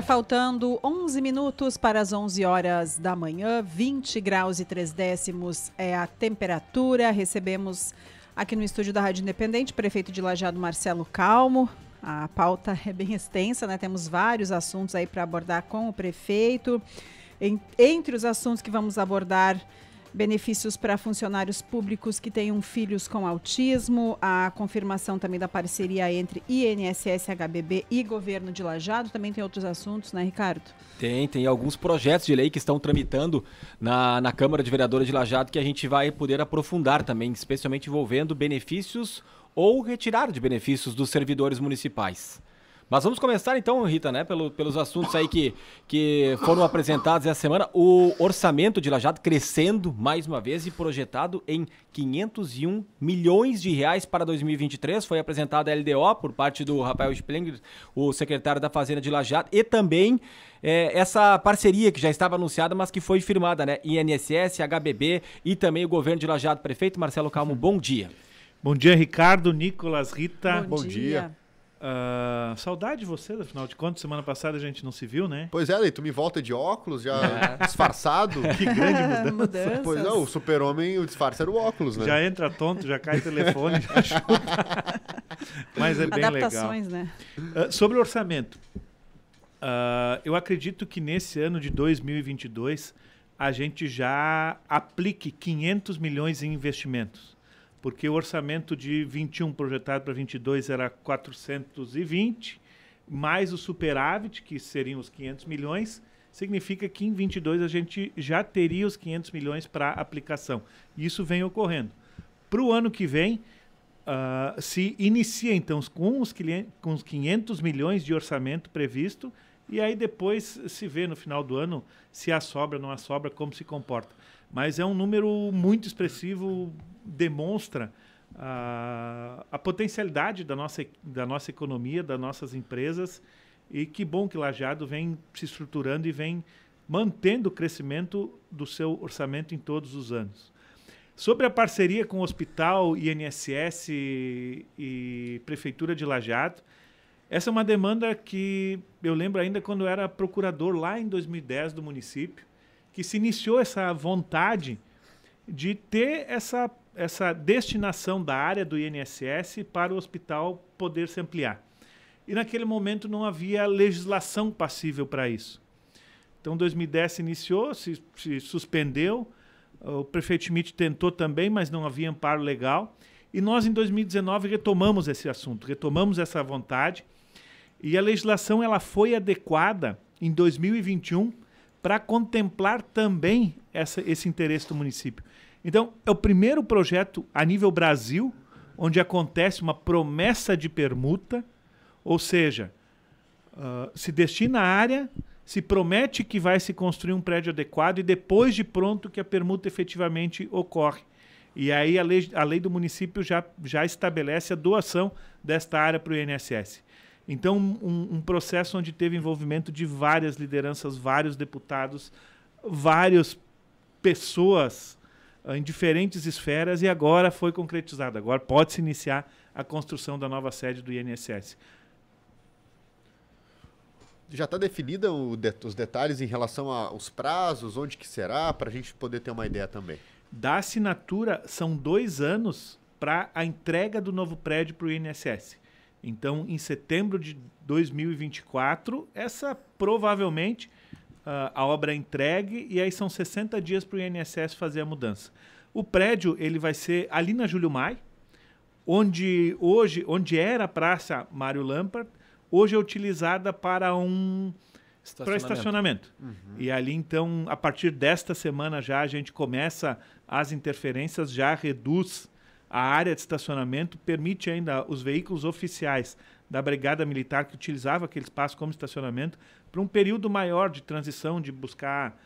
Faltando 11 minutos para as 11 horas da manhã, 20 graus e 3 décimos é a temperatura. Recebemos aqui no estúdio da Rádio Independente o prefeito de Lajeado, Marcelo Calmo. A pauta é bem extensa, né? Temos vários assuntos aí para abordar com o prefeito. Entre os assuntos que vamos abordar, benefícios para funcionários públicos que tenham filhos com autismo, a confirmação também da parceria entre INSS, HBB e Governo de Lajeado. Também tem outros assuntos, né, Ricardo? Tem alguns projetos de lei que estão tramitando na Câmara de Vereadores de Lajeado que a gente vai poder aprofundar também, especialmente envolvendo benefícios ou retirada de benefícios dos servidores municipais. Mas vamos começar então, Rita, né, pelos assuntos aí que foram apresentados essa semana. O orçamento de Lajeado crescendo mais uma vez e projetado em 501 milhões de reais para 2023. Foi apresentada a LDO por parte do Rafael Spengler, o secretário da Fazenda de Lajeado, e também essa parceria que já estava anunciada, mas que foi firmada, né? INSS, HBB e também o Governo de Lajeado. Prefeito Marcelo Calmo, bom dia. Bom dia, Ricardo, Nicolas, Rita. Bom dia. Saudade de vocês, afinal de contas, semana passada a gente não se viu, né? Pois é, Lei, tu me volta de óculos, já disfarçado. Que grande mudança. Pois não, o super-homem, o disfarce era o óculos, né? Já entra tonto, já cai telefone, já chuta. Mas é bem Adaptações, legal. Né? Sobre o orçamento, eu acredito que nesse ano de 2022 a gente já aplique 500 milhões em investimentos. Porque o orçamento de 21 projetado para 22 era 420, mais o superávit, que seriam os 500 milhões, significa que em 22 a gente já teria os 500 milhões para aplicação. E isso vem ocorrendo. Para o ano que vem, se inicia então com os 500 milhões de orçamento previsto, e aí depois se vê no final do ano se há sobra, não há sobra, como se comporta. Mas é um número muito expressivo, demonstra a potencialidade da nossa economia, das nossas empresas, e que bom que Lajeado vem se estruturando e vem mantendo o crescimento do seu orçamento em todos os anos. Sobre a parceria com o Hospital, INSS e Prefeitura de Lajeado, essa é uma demanda que eu lembro ainda quando eu era procurador lá em 2010 do município, que se iniciou essa vontade de ter essa destinação da área do INSS para o hospital poder se ampliar. E naquele momento não havia legislação passível para isso. Então, 2010 se iniciou, se suspendeu, o prefeito Schmidt tentou também, mas não havia amparo legal. E nós, em 2019, retomamos esse assunto, retomamos essa vontade. E a legislação ela foi adequada em 2021 para contemplar também esse interesse do município. Então, é o primeiro projeto a nível Brasil onde acontece uma promessa de permuta, ou seja, se destina a área, se promete que vai se construir um prédio adequado e depois de pronto que a permuta efetivamente ocorre. E aí a lei do município já estabelece a doação desta área para o INSS. Então, um processo onde teve envolvimento de várias lideranças, vários deputados, várias pessoas em diferentes esferas, e agora foi concretizado. Agora pode-se iniciar a construção da nova sede do INSS. Já está definida os detalhes em relação aos prazos, onde que será, para a gente poder ter uma ideia também? Da assinatura, são 2 anos para a entrega do novo prédio para o INSS. Então, em setembro de 2024, essa provavelmente a obra é entregue, e aí são 60 dias para o INSS fazer a mudança. O prédio ele vai ser ali na Júlio Maia, onde era a Praça Mário Lampard, hoje é utilizada para estacionamento. Uhum. E ali, então, a partir desta semana já a gente começa as interferências, já reduz a área de estacionamento, permite ainda os veículos oficiais da Brigada Militar que utilizava aquele espaço como estacionamento para um período maior de transição, de buscar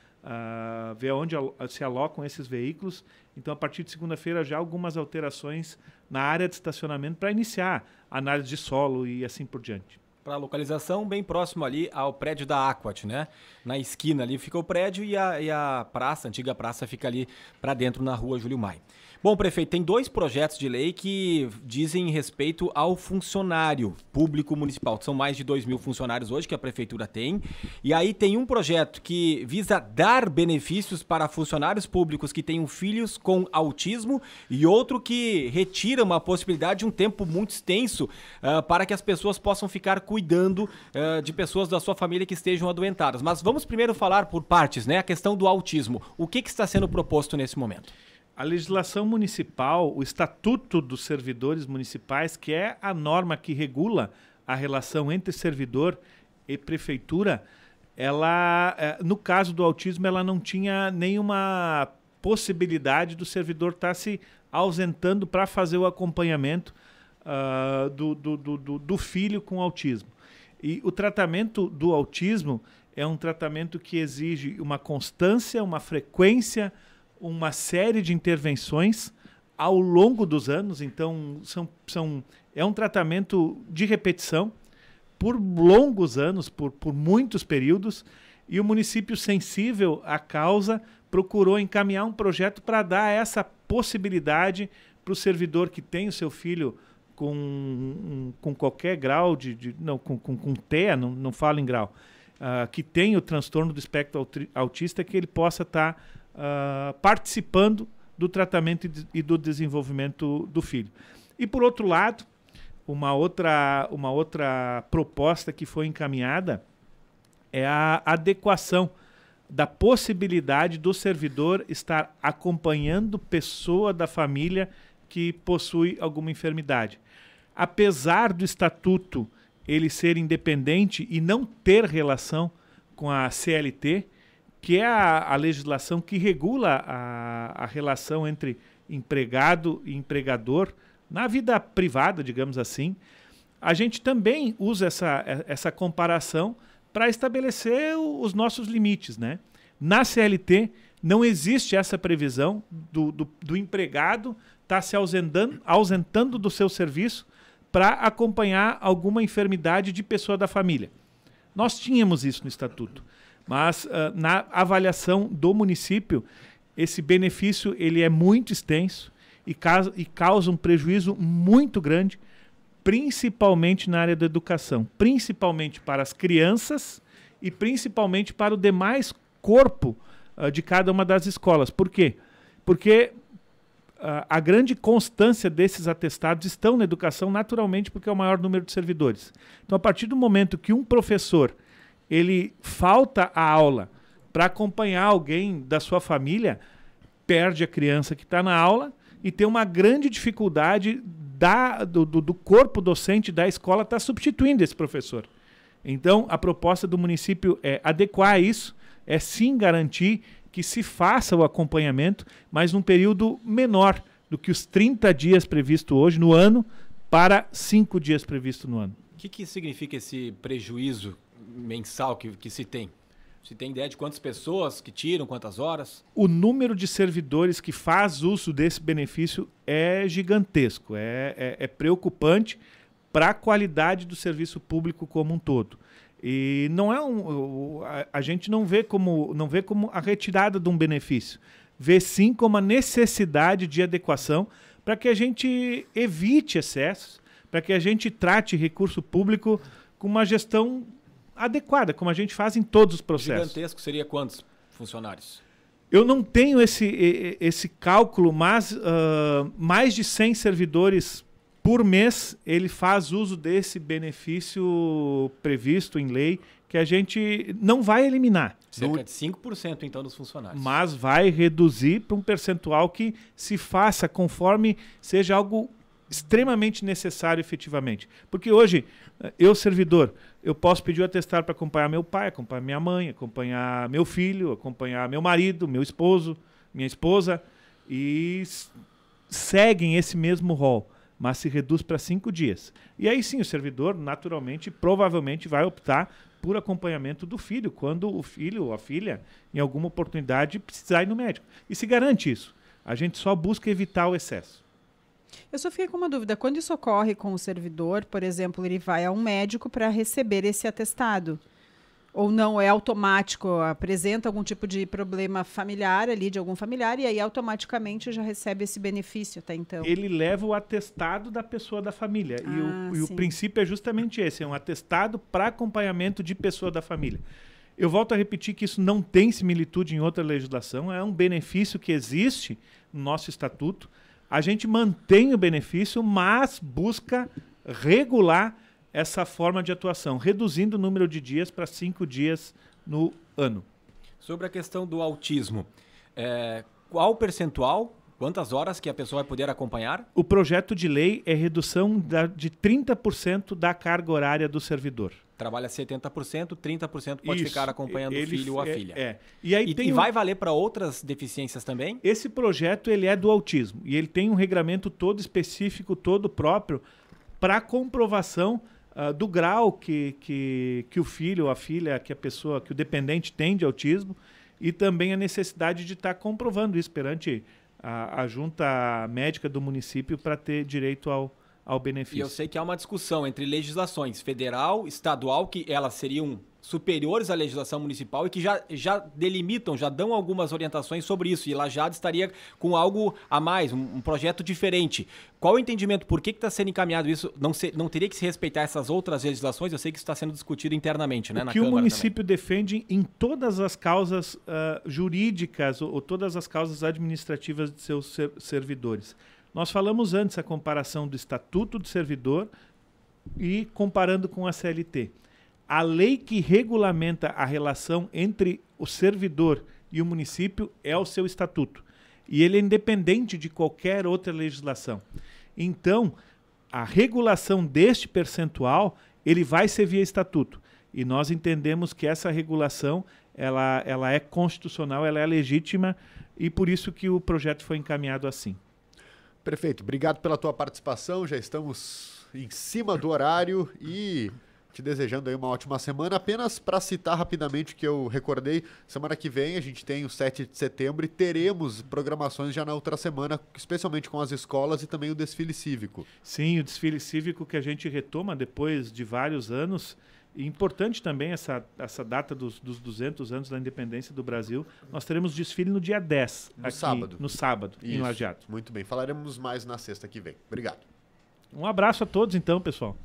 ver onde se alocam esses veículos. Então, a partir de segunda-feira, já algumas alterações na área de estacionamento para iniciar a análise de solo e assim por diante. a localização, bem próximo ali ao prédio da Aquat, né? Na esquina ali fica o prédio e a praça, a antiga praça, fica ali para dentro na rua Júlio Maia. Bom, prefeito, tem 2 projetos de lei que dizem respeito ao funcionário público municipal. São mais de 2.000 funcionários hoje que a prefeitura tem. E aí tem um projeto que visa dar benefícios para funcionários públicos que tenham filhos com autismo e outro que retira uma possibilidade de um tempo muito extenso para que as pessoas possam ficar cuidando de pessoas da sua família que estejam adoentadas. Mas vamos primeiro falar por partes, né? A questão do autismo. O que está sendo proposto nesse momento? A legislação municipal, o Estatuto dos Servidores Municipais, que é a norma que regula a relação entre servidor e prefeitura, ela, no caso do autismo, ela não tinha nenhuma possibilidade do servidor estar se ausentando para fazer o acompanhamento do filho com autismo. E o tratamento do autismo é um tratamento que exige uma constância, uma frequência, uma série de intervenções ao longo dos anos. Então, é um tratamento de repetição por longos anos, por muitos períodos, e o município, sensível à causa, procurou encaminhar um projeto para dar essa possibilidade para o servidor que tem o seu filho com qualquer grau com TEA, não falo em grau, que tem o transtorno do espectro autista, que ele possa estar participando do tratamento e do desenvolvimento do filho. E, por outro lado, uma outra proposta que foi encaminhada é a adequação da possibilidade do servidor estar acompanhando pessoa da família que possui alguma enfermidade. Apesar do estatuto ele ser independente e não ter relação com a CLT, que é a legislação que regula a relação entre empregado e empregador na vida privada, digamos assim, a gente também usa essa comparação para estabelecer os nossos limites, né? Na CLT não existe essa previsão do empregado estar se ausentando do seu serviço para acompanhar alguma enfermidade de pessoa da família. Nós tínhamos isso no estatuto. Mas na avaliação do município, esse benefício ele é muito extenso e causa um prejuízo muito grande, principalmente na área da educação, principalmente para as crianças e principalmente para o demais corpo de cada uma das escolas. Por quê? Porque a grande constância desses atestados estão na educação, naturalmente, porque é o maior número de servidores. Então, a partir do momento que um professor ele falta a aula para acompanhar alguém da sua família, perde a criança que está na aula e tem uma grande dificuldade do corpo docente da escola estar substituindo esse professor. Então, a proposta do município é adequar isso, é sim garantir que se faça o acompanhamento, mas num período menor do que os 30 dias previsto hoje no ano para 5 dias previsto no ano. O que significa esse prejuízo mensal que se tem? Se tem ideia de quantas pessoas que tiram, quantas horas? O número de servidores que faz uso desse benefício é gigantesco, é preocupante para a qualidade do serviço público como um todo. E não é a gente não vê como a retirada de um benefício, vê sim como a necessidade de adequação para que a gente evite excessos, para que a gente trate recurso público com uma gestão adequada, como a gente faz em todos os processos. Gigantesco seria quantos funcionários? Eu não tenho esse cálculo, mas mais de 100 servidores por mês ele faz uso desse benefício previsto em lei, que a gente não vai eliminar. Cerca de 5% então dos funcionários. Mas vai reduzir para um percentual que se faça conforme seja algo extremamente necessário efetivamente. Porque hoje, eu servidor, eu posso pedir o atestado para acompanhar meu pai, acompanhar minha mãe, acompanhar meu filho, acompanhar meu marido, meu esposo, minha esposa, e seguem esse mesmo rol, mas se reduz para 5 dias. E aí sim, o servidor, naturalmente, provavelmente vai optar por acompanhamento do filho, quando o filho ou a filha, em alguma oportunidade, precisar ir no médico. E se garante isso. A gente só busca evitar o excesso. Eu só fiquei com uma dúvida. Quando isso ocorre com o servidor, por exemplo, ele vai a um médico para receber esse atestado? Ou não, é automático, apresenta algum tipo de problema familiar ali, de algum familiar, e aí automaticamente já recebe esse benefício até então? Ele leva o atestado da pessoa da família. E o princípio é justamente esse, é um atestado para acompanhamento de pessoa da família. Eu volto a repetir que isso não tem similitude em outra legislação, é um benefício que existe no nosso estatuto. A gente mantém o benefício, mas busca regular essa forma de atuação, reduzindo o número de dias para 5 dias no ano. Sobre a questão do autismo, qual o percentual, quantas horas que a pessoa vai poder acompanhar? O projeto de lei é redução de 30% da carga horária do servidor. Trabalha 70%, 30% pode ficar acompanhando o filho ou a filha. E aí e vai valer para outras deficiências também? Esse projeto ele é do autismo e ele tem um regramento todo específico, todo próprio, para comprovação do grau que o filho ou a filha, que a pessoa, que o dependente tem de autismo, e também a necessidade de estar comprovando isso perante a junta médica do município para ter direito ao benefício. E eu sei que há uma discussão entre legislações federal, estadual, que elas seriam superiores à legislação municipal e que já delimitam, já dão algumas orientações sobre isso. E Lajeado estaria com algo a mais, um projeto diferente. Qual o entendimento? Por que está sendo encaminhado isso? Não teria que se respeitar essas outras legislações? Eu sei que isso está sendo discutido internamente, né, na Câmara. O que o município defende em todas as causas jurídicas ou todas as causas administrativas de seus servidores. Nós falamos antes a comparação do Estatuto do Servidor e comparando com a CLT. A lei que regulamenta a relação entre o servidor e o município é o seu estatuto. E ele é independente de qualquer outra legislação. Então, a regulação deste percentual, ele vai ser via estatuto. E nós entendemos que essa regulação, ela é constitucional, ela é legítima, e por isso que o projeto foi encaminhado assim. Perfeito. Obrigado pela tua participação. Já estamos em cima do horário e te desejando aí uma ótima semana. Apenas para citar rapidamente o que eu recordei, semana que vem a gente tem o 7 de setembro e teremos programações já na outra semana, especialmente com as escolas e também o desfile cívico. Sim, o desfile cívico que a gente retoma depois de vários anos. E importante também essa data dos 200 anos da independência do Brasil. Nós teremos desfile no dia 10, no sábado, em Lajeado. Muito bem, falaremos mais na sexta que vem. Obrigado. Um abraço a todos então, pessoal.